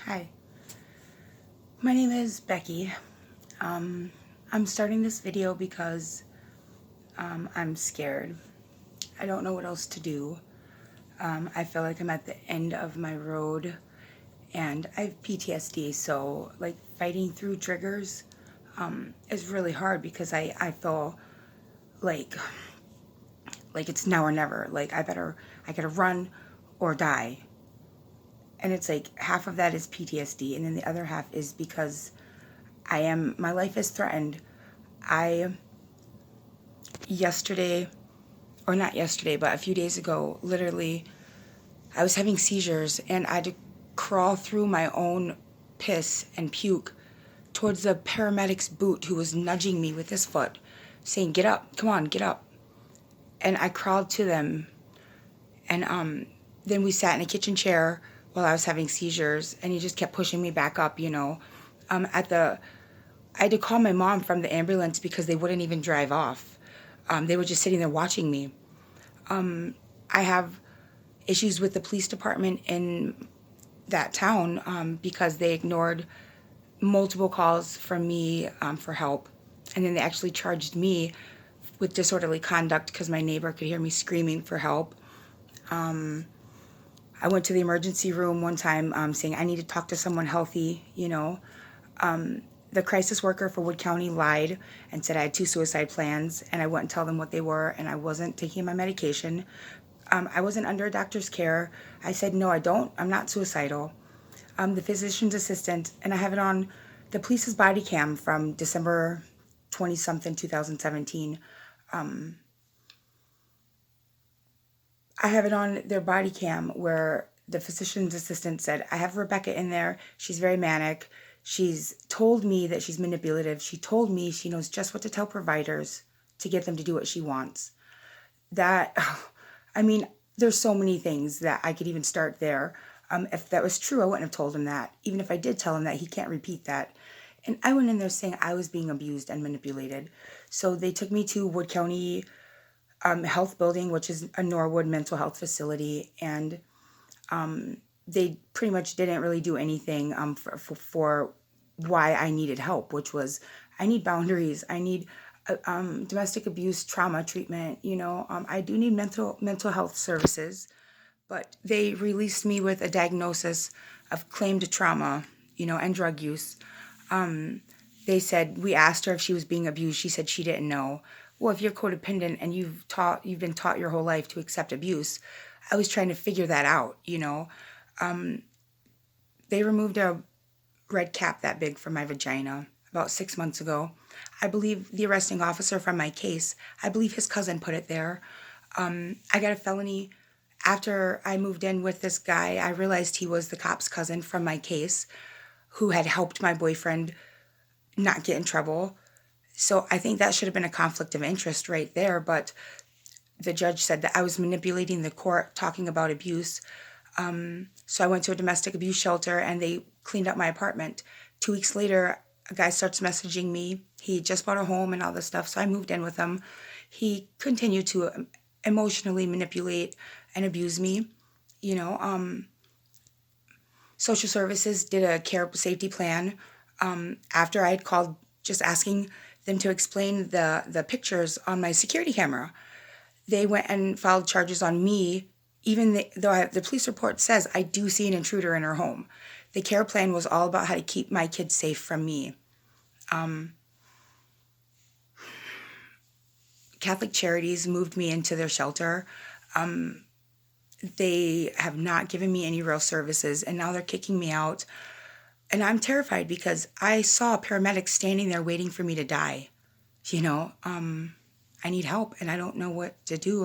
Hi, my name is Becky. I'm starting this video because I'm scared. I don't know what else to do. I feel like I'm at the end of my road and I have PTSD, so like fighting through triggers is really hard because I feel like it's now or never. Like I gotta run or die. And it's like half of that is PTSD and then the other half is because my life is threatened. Yesterday, or not yesterday, but a few days ago, literally, I was having seizures and I had to crawl through my own piss and puke towards the paramedic's boot who was nudging me with his foot, saying, "Get up, come on, get up." And I crawled to them and then we sat in a kitchen chair while I was having seizures and he just kept pushing me back up, I had to call my mom from the ambulance because they wouldn't even drive off. They were just sitting there watching me. I have issues with the police department in that town because they ignored multiple calls from me for help. And then they actually charged me with disorderly conduct because my neighbor could hear me screaming for help. I went to the emergency room one time saying I need to talk to someone healthy, The crisis worker for Wood County lied and said I had 2 suicide plans, and I wouldn't tell them what they were, and I wasn't taking my medication. I wasn't under a doctor's care. I said, no, I don't. I'm not suicidal. The physician's assistant, and I have it on the police's body cam from December 20-something, 2017. I have it on their body cam where the physician's assistant said, I have Rebecca in there. She's very manic. She's told me that she's manipulative. She told me she knows just what to tell providers to get them to do what she wants. There's so many things that I could even start there. If that was true, I wouldn't have told him that. Even if I did tell him that, he can't repeat that. And I went in there saying I was being abused and manipulated. So they took me to Wood County Health Building, which is a Norwood mental health facility, and they pretty much didn't really do anything for why I needed help, which was I need boundaries. I need domestic abuse trauma treatment. I do need mental health services, but they released me with a diagnosis of claimed trauma, and drug use. They said, we asked her if she was being abused. She said she didn't know. Well, if you're codependent and you've been taught your whole life to accept abuse, I was trying to figure that out, They removed a red cap that big from my vagina about 6 months ago. I believe the arresting officer from my case, I believe his cousin put it there. I got a felony. After I moved in with this guy, I realized he was the cop's cousin from my case who had helped my boyfriend not get in trouble. So I think that should have been a conflict of interest right there, but the judge said that I was manipulating the court, talking about abuse. So I went to a domestic abuse shelter and they cleaned up my apartment. 2 weeks later, a guy starts messaging me. He just bought a home and all this stuff, so I moved in with him. He continued to emotionally manipulate and abuse me. Social services did a care safety plan after I had called just asking them to explain the pictures on my security camera. They went and filed charges on me, even though the police report says I do see an intruder in her home. The care plan was all about how to keep my kids safe from me. Catholic Charities moved me into their shelter. They have not given me any real services, and now they're kicking me out. And I'm terrified because I saw paramedics standing there waiting for me to die. I need help, and I don't know what to do or